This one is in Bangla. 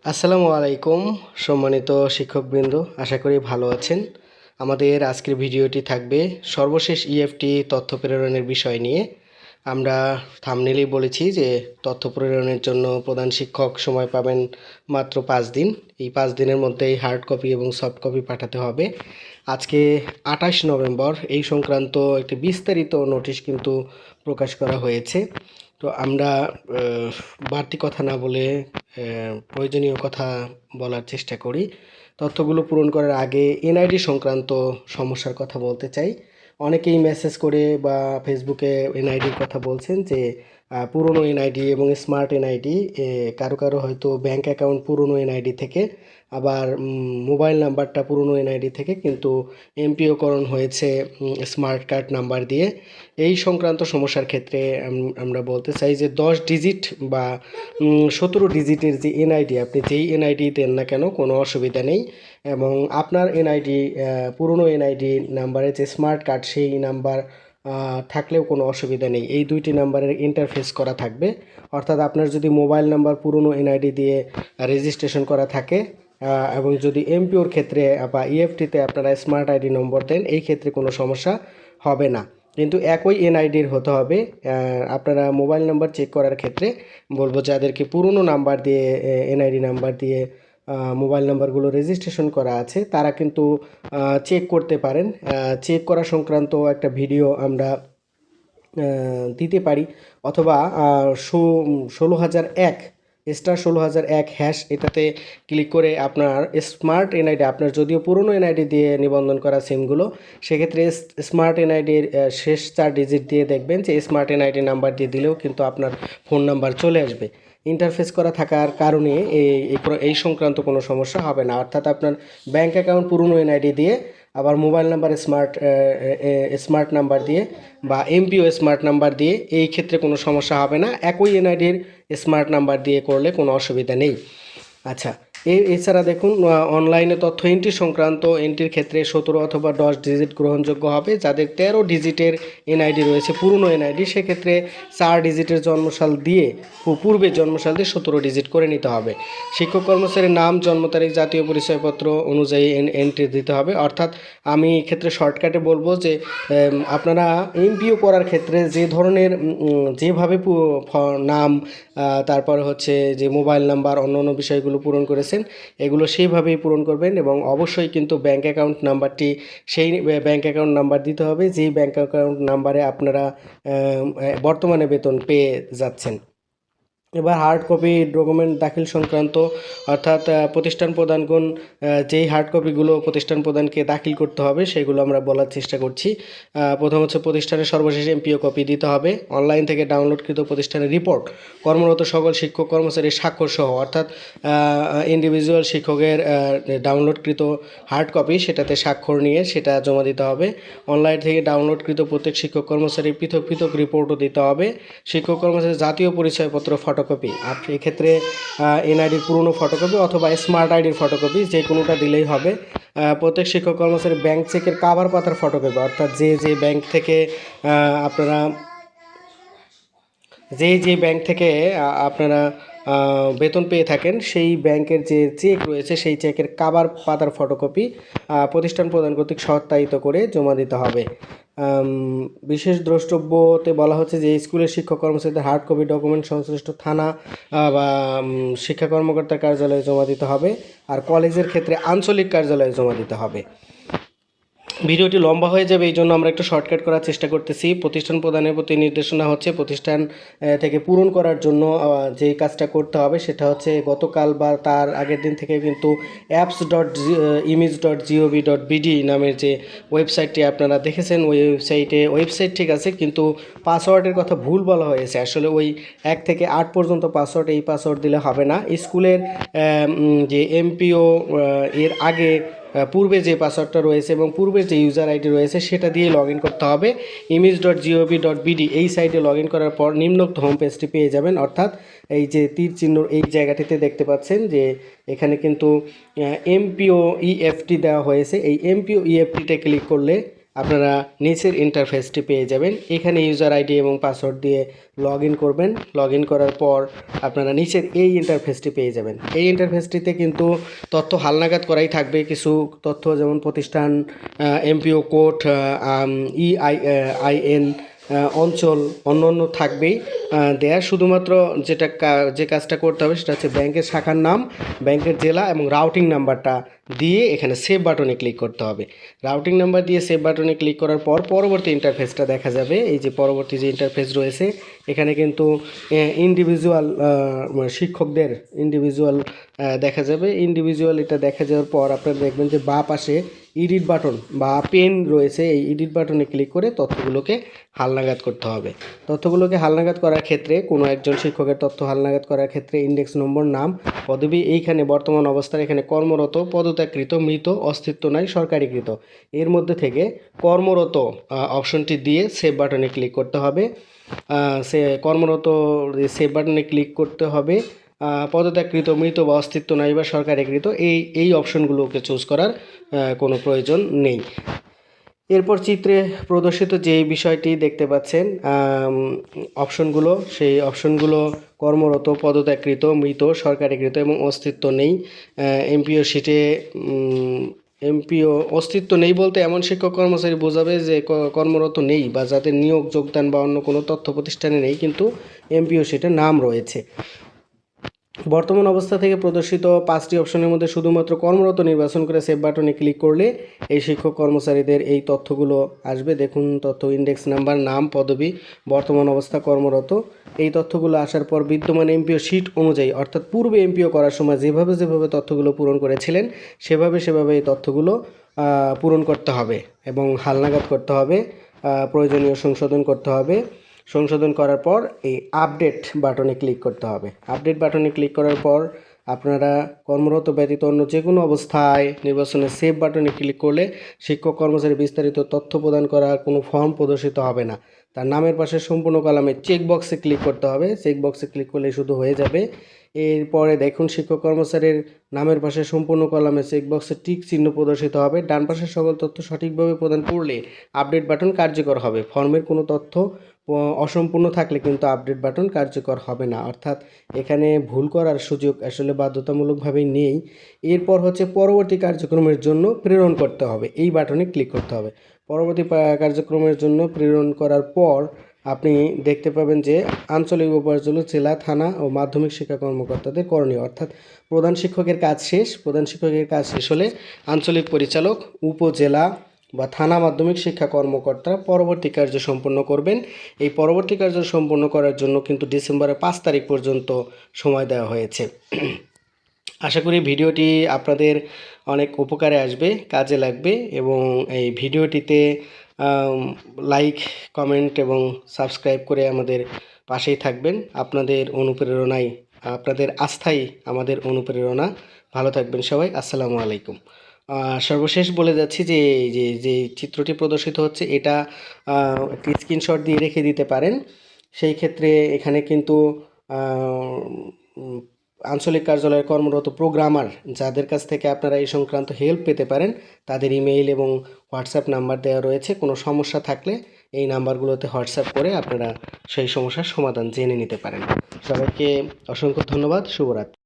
আসসালামু আলাইকুম সম্মানিত শিক্ষকবৃন্দ, আশা করি ভালো আছেন। আমাদের আজকের ভিডিওটি থাকবে সর্বশেষ ইএফটি তথ্য প্রেরণের বিষয় নিয়ে। আমরা থাম্বনেইলেই বলেছি যে তথ্য প্রেরণের জন্য প্রধান শিক্ষক সময় পাবেন মাত্র 5 দিন। এই 5 দিনের মধ্যেই হার্ড কপি এবং সফট কপি পাঠাতে হবে। আজকে 28 নভেম্বর এই সংক্রান্ত একটি বিস্তারিত নোটিশ কিন্তু প্রকাশ করা হয়েছে। তো আমরা বাড়তি কথা না বলে প্রয়োজনীয় কথা বলার চেষ্টা করি। তথ্যগুলো পূরণ করার আগে এনআইডি সংক্রান্ত সমস্যার কথা বলতে চাই। অনেকেই মেসেজ করে বা ফেসবুকে এনআইডির কথা বলছেন যে পুরনো এনআইডি এবং স্মার্ট এনআইডি, কারো কারো হয়তো ব্যাংক অ্যাকাউন্ট পুরনো এনআইডি থেকে, আবার মোবাইল নাম্বারটা পুরনো এনআইডি থেকে, কিন্তু এমপিওকরণ হয়েছে স্মার্ট কার্ড নাম্বার দিয়ে। এই সংক্রান্ত সমস্যার ক্ষেত্রে আমরা বলতে চাই যে 10 ডিজিট বা 17 ডিজিটের যে এনআইডি, আপনি যেই এনআইডি দেন না কেন কোনো অসুবিধা নেই। এবং আপনার এনআইডি পুরনো এনআইডি নাম্বারে যে স্মার্ট কার্ড, সেই নাম্বার থাকলেও কোনো অসুবিধা নেই। এই দুইটি নাম্বারের ইন্টারফেস করা থাকবে। অর্থাৎ আপনার যদি মোবাইল নাম্বার পুরনো এনআইডি দিয়ে রেজিস্ট্রেশন করা থাকে এবং যদি এমপিওর ক্ষেত্রে বা ইএফটিতে আপনারা স্মার্ট আইডি নম্বর দেন, এই ক্ষেত্রে কোনো সমস্যা হবে না। কিন্তু একই এনআইডির হতে হবে। আপনারা মোবাইল নাম্বার চেক করার ক্ষেত্রে বলবো, যাদেরকে পুরনো নাম্বার দিয়ে এনআইডি নাম্বার দিয়ে মোবাইল নাম্বারগুলো রেজিস্ট্রেশন করা আছে, তারা কিন্তু চেক করতে পারেন। চেক করা সংক্রান্ত একটা ভিডিও আমরা দিতে পারি, অথবা 16,001 স্টার 16,001 হ্যাশ, এটাতে ক্লিক করে আপনার স্মার্ট এনআইডি, আপনার যদিও পুরনো এনআইডি দিয়ে নিবন্ধন করা সিমগুলো, সেক্ষেত্রে স্মার্ট এনআইডির শেষ 4 ডিজিট দিয়ে দেখবেন যে স্মার্ট এনআইডি নাম্বার দিয়ে দিলেও কিন্তু আপনার ফোন নাম্বার চলে আসবে। ইন্টারফেস করা থাকার কারণে এই সংক্রান্ত কোনো সমস্যা হবে না। অর্থাৎ আপনার ব্যাঙ্ক অ্যাকাউন্ট পুরনো এনআইডি দিয়ে, আবার মোবাইল নাম্বার স্মার্ট নাম্বার দিয়ে বা এমপিও স্মার্ট নাম্বার দিয়ে, এই ক্ষেত্রে কোনো সমস্যা হবে না। একই এনআইডির স্মার্ট নাম্বার দিয়ে করলে কোনো অসুবিধা নেই। আচ্ছা, এছাড়া দেখুন, অনলাইনে তথ্য এন্ট্রি সংক্রান্ত এন্ট্রির ক্ষেত্রে 17 অথবা 10 ডিজিট গ্রহণযোগ্য হবে। যাদের 13 ডিজিটের এনআইডি রয়েছে, পুরনো এনআইডি, সেক্ষেত্রে 4 ডিজিটের জন্মসাল দিয়ে, পূর্বের জন্মসাল দিয়ে 17 ডিজিট করে নিতে হবে। শিক্ষক কর্মচারীর নাম, জন্ম তারিখ, জাতীয় পরিচয়পত্র অনুযায়ী এন্ট্রি দিতে হবে। অর্থাৎ আমি এক্ষেত্রে শর্টকাটে বলবো যে আপনারা এমপিও করার ক্ষেত্রে যে ধরনের যেভাবে নাম, তারপরে হচ্ছে যে মোবাইল নাম্বার, অন্য বিষয়গুলো পূরণ করেছেন, এগুলো সেইভাবেই পূরণ করবেন। এবং অবশ্যই কিন্তু ব্যাঙ্ক অ্যাকাউন্ট নাম্বারটি সেই ব্যাঙ্ক অ্যাকাউন্ট নাম্বার দিতে হবে যেই ব্যাঙ্ক অ্যাকাউন্ট নাম্বারে আপনারা বর্তমানে বেতন পেয়ে যাচ্ছেন। এবার হার্ড কপি ডকুমেন্ট দাখিল সংক্রান্ত, অর্থাৎ প্রতিষ্ঠান প্রধানগণ যেই হার্ড কপিগুলো প্রতিষ্ঠান প্রধানকে দাখিল করতে হবে, সেগুলো আমরা বলার চেষ্টা করছি। প্রথম হচ্ছে প্রতিষ্ঠানের সর্বশেষ এমপিও কপি দিতে হবে। অনলাইন থেকে ডাউনলোডকৃত প্রতিষ্ঠানের রিপোর্ট, কর্মরত সকল শিক্ষক কর্মচারীর স্বাক্ষর সহ, অর্থাৎ ইন্ডিভিজুয়াল শিক্ষকের ডাউনলোডকৃত হার্ড কপি, সেটাতে স্বাক্ষর নিয়ে সেটা জমা দিতে হবে। অনলাইন থেকে ডাউনলোডকৃত প্রত্যেক শিক্ষক কর্মচারীর পৃথক পৃথক রিপোর্টও দিতে হবে। শিক্ষক কর্মচারীর জাতীয় পরিচয়পত্র ফটোকপি, আপনি এক্ষেত্রে এনআইডির পুরনো ফটোকপি অথবা স্মার্ট আইডির ফটোকপি, যে কোনোটা দিলেই হবে। প্রত্যেক শিক্ষক কর্মচারী ব্যাংক চেকের কাভার পাতার ফটোকপি, অর্থাৎ যে ব্যাংক থেকে আপনারা যে ব্যাংক থেকে আপনারা বেতন পেয়ে থাকেন, সেই ব্যাংকের যে চেক রয়েছে, সেই চেকের কাভার পাতার ফটোকপি প্রতিষ্ঠান প্রদান কর্তৃক সত্যায়িত করে জমা দিতে হবে। বিশেষ দ্রষ্টব্যতে বলা হচ্ছে যে স্কুলের শিক্ষক কর্মচারীদের হার্ড কপি ডকুমেন্ট সংশ্লিষ্ট থানা বা শিক্ষা কর্মকর্তার কার্যালয়ে জমা দিতে হবে। আর কলেজের ক্ষেত্রে আঞ্চলিক কার্যালয়ে জমা দিতে হবে। ভিডিওটি লম্বা হয়ে যাবে, এই জন্য আমরা একটু শর্টকাট করার চেষ্টা করতেছি। প্রতিষ্ঠান প্রদানের প্রতি নির্দেশনা হচ্ছে, প্রতিষ্ঠান থেকে পূরণ করার জন্য যে কাজটা করতে হবে সেটা হচ্ছে, গতকাল বা তার আগের দিন থেকে কিন্তু apps.image.gov.bd নামের যে ওয়েবসাইটটি আপনারা দেখেছেন, ওই ওয়েবসাইট ঠিক আছে, কিন্তু পাসওয়ার্ডের কথা ভুল বলা হয়েছে। আসলে ওই 1 থেকে 8 পর্যন্ত পাসওয়ার্ড, এই পাসওয়ার্ড দিলে হবে না। স্কুলের যে এমপিও এর আগে পূর্বে যে পাসওয়ার্ডটা রয়েছে এবং পূর্বে যে ইউজার আইডি রয়েছে, সেটা দিয়ে লগ ইন করতে হবে। image.gov.bd এই সাইটে লগ ইন করার পর নিম্নোক্ত হোম পেজটি পেয়ে যাবেন। অর্থাৎ এই যে তীর চিহ্ন এই জায়গাটিতে দেখতে পাচ্ছেন যে এখানে কিন্তু এমপিও ইএফটি দেওয়া হয়েছে। এই এমপিও ইএফটিতে ক্লিক করলে আপনারা নিচের ইন্টারফেসটি পেয়ে যাবেন। এখানে ইউজার আইডি এবং পাসওয়ার্ড দিয়ে লগ ইন করবেন। লগ ইন করার পর আপনারা নিচের এই ইন্টারফেসটি পেয়ে যাবেন। এই ইন্টারফেসটিতে কিন্তু তথ্য হালনাগাদ করাই থাকবে। কিছু তথ্য যেমন প্রতিষ্ঠান, এমপিও কোড, আইএন, অঞ্চল, অন্য থাকবেই দেয়া। শুধুমাত্র যে কাজটা করতে হবে সেটা হচ্ছে ব্যাংকের শাখার নাম, ব্যাংকের জেলা এবং রাউটিং নাম্বারটা দিয়ে এখানে সেভ বাটনে ক্লিক করতে হবে। রাউটিং নাম্বার দিয়ে সেভ বাটনে ক্লিক করার পর পরবর্তী ইন্টারফেসটা দেখা যাবে। এই যে পরবর্তী যে ইন্টারফেস রয়েছে এখানে কিন্তু ইন্ডিভিজুয়াল শিক্ষকদের ইন্ডিভিজুয়াল দেখা যাবে। ইন্ডিভিজুয়াল এটা দেখা যাওয়ার পর আপনারা দেখবেন যে বাঁ পাশে এডিট বাটন বা পেন রয়েছে। এই এডিট বাটনে ক্লিক করে তথ্যগুলোকে হালনাগাদ করতে হবে। তথ্যগুলোকে হালনাগাদ করার ক্ষেত্রে কোনো একজন শিক্ষকের তথ্য হালনাগাদ করার ক্ষেত্রে ইন্ডেক্স নম্বর, নাম, পদবি, এইখানে বর্তমান অবস্থায় এখানে কর্মরত, পদত্যাগকৃত, মৃত, অস্তিত্ব নাই, সরকারিকৃত, এর মধ্যে থেকে কর্মরত অপশনটি দিয়ে সেভ বাটনে ক্লিক করতে হবে। সে কর্মরত সেভ বাটনে ক্লিক করতে হবে। পদত্যাগকৃত, মৃত বা অস্তিত্ব নাই বা সরকারিকৃত এই অপশনগুলোকে চুজ করার কোনো প্রয়োজন নেই। এরপর চিত্রে প্রদর্শিত যে বিষয়টি দেখতে পাচ্ছেন অপশনগুলো, সেই অপশনগুলো কর্মরত, পদত্যাগকৃত, মৃত, সরকারিকৃত এবং অস্তিত্ব নেই। এমপিও শিটে এমপিও অস্তিত্ব নেই বলতে এমন শিক্ষক কর্মচারী বোঝাবে যে কর্মরত নেই বা যাদের নিয়োগ, যোগদান বা অন্য কোনো তথ্য প্রতিষ্ঠানে নেই কিন্তু এমপিও শিটে নাম রয়েছে। বর্তমান অবস্থা থেকে প্রদর্শিত 5টি অপশনের মধ্যে শুধুমাত্র কর্মরত নির্বাচন করে সেভ বাটনে ক্লিক করলে এই শিক্ষক কর্মচারীদের এই তথ্যগুলো আসবে। দেখুন, তথ্য, ইন্ডেক্স নাম্বার, নাম, পদবি, বর্তমান অবস্থা, কর্মরত। এই তথ্যগুলো আসার পর বিদ্যমান এমপিও শিট অনুযায়ী, অর্থাৎ পূর্বে এমপিও করার সময় যেভাবে তথ্যগুলো পূরণ করেছিলেন সেভাবে এই তথ্যগুলো পূরণ করতে হবে এবং হালনাগাদ করতে হবে। প্রয়োজনীয় সংশোধন করতে হবে। সংশোধন করার পর এই আপডেট বাটনে ক্লিক করতে হবে। আপডেট বাটনে ক্লিক করার পর আপনারা কর্মরত ব্যতীত অন্য যে কোনো অবস্থায় নির্বাচনের সেভ বাটনে ক্লিক করলে শিক্ষক কর্মচারী বিস্তারিত তথ্য প্রদান করা কোনো ফর্ম প্রদর্শিত হবে না। তার নামের পাশে সম্পূর্ণ কলামে চেকবক্সে ক্লিক করতে হবে। চেকবক্সে ক্লিক করলে শুধু হয়ে যাবে। এরপরে দেখুন, শিক্ষক কর্মচারীর নামের পাশে সম্পূর্ণ কলামে চেকবক্সে টিক চিহ্ন প্রদর্শিত হবে। ডান পাশে সকল তথ্য সঠিকভাবে প্রদান করলে আপডেট বাটন কার্যকর হবে। ফর্মের কোনো তথ্য অসম্পূর্ণ থাকলে কিন্তু আপডেট বাটন কার্যকর হবে না, অর্থাৎ এখানে ভুল করার সুযোগ আসলে বাধ্যতামূলকভাবেই নেই। এরপর হচ্ছে পরবর্তী কার্যক্রমের জন্য প্রেরণ করতে হবে, এই বাটনে ক্লিক করতে হবে। পরবর্তী কার্যক্রমের জন্য প্রেরণ করার পর আপনি দেখতে পাবেন যে আঞ্চলিক উপার্জন, জেলা, থানা ও মাধ্যমিক শিক্ষা কর্মকর্তাদের করণীয়, অর্থাৎ প্রধান শিক্ষকের কাজ শেষ। প্রধান শিক্ষকের কাজ শেষ হলে আঞ্চলিক পরিচালক, উপজেলা বা থানা মাধ্যমিক শিক্ষা কর্মকর্তা পরবর্তী কার্য সম্পন্ন করবেন। এই পরবর্তী কার্য সম্পন্ন করার জন্য কিন্তু ডিসেম্বরের 5 তারিখ পর্যন্ত সময় দেওয়া হয়েছে। আশা করি ভিডিওটি আপনাদের অনেক উপকারে আসবে, কাজে লাগবে এবং এই ভিডিওটিতে লাইক, কমেন্ট এবং সাবস্ক্রাইব করে আমাদের পাশেই থাকবেন। আপনাদের অনুপ্রেরণায়, আপনাদের আস্থাই আমাদের অনুপ্রেরণা। ভালো থাকবেন সবাই। আসসালামু আলাইকুম। সর্বশেষ বলে যাচ্ছি যে যে চিত্রটি প্রদর্শিত হচ্ছে এটা একটি স্ক্রিনশট দিয়ে রেখে দিতে পারেন। সেই ক্ষেত্রে এখানে কিন্তু আঞ্চলিক কার্যালয়ে কর্মরত প্রোগ্রামার যাদের কাছ থেকে আপনারা এই সংক্রান্ত হেল্প পেতে পারেন তাদের ইমেইল এবং হোয়াটসঅ্যাপ নাম্বার দেওয়া রয়েছে। কোনো সমস্যা থাকলে এই নাম্বারগুলোতে হোয়াটসঅ্যাপ করে আপনারা সেই সমস্যার সমাধান জেনে নিতে পারেন। সবাইকে অসংখ্য ধন্যবাদ। শুভরাত্রি।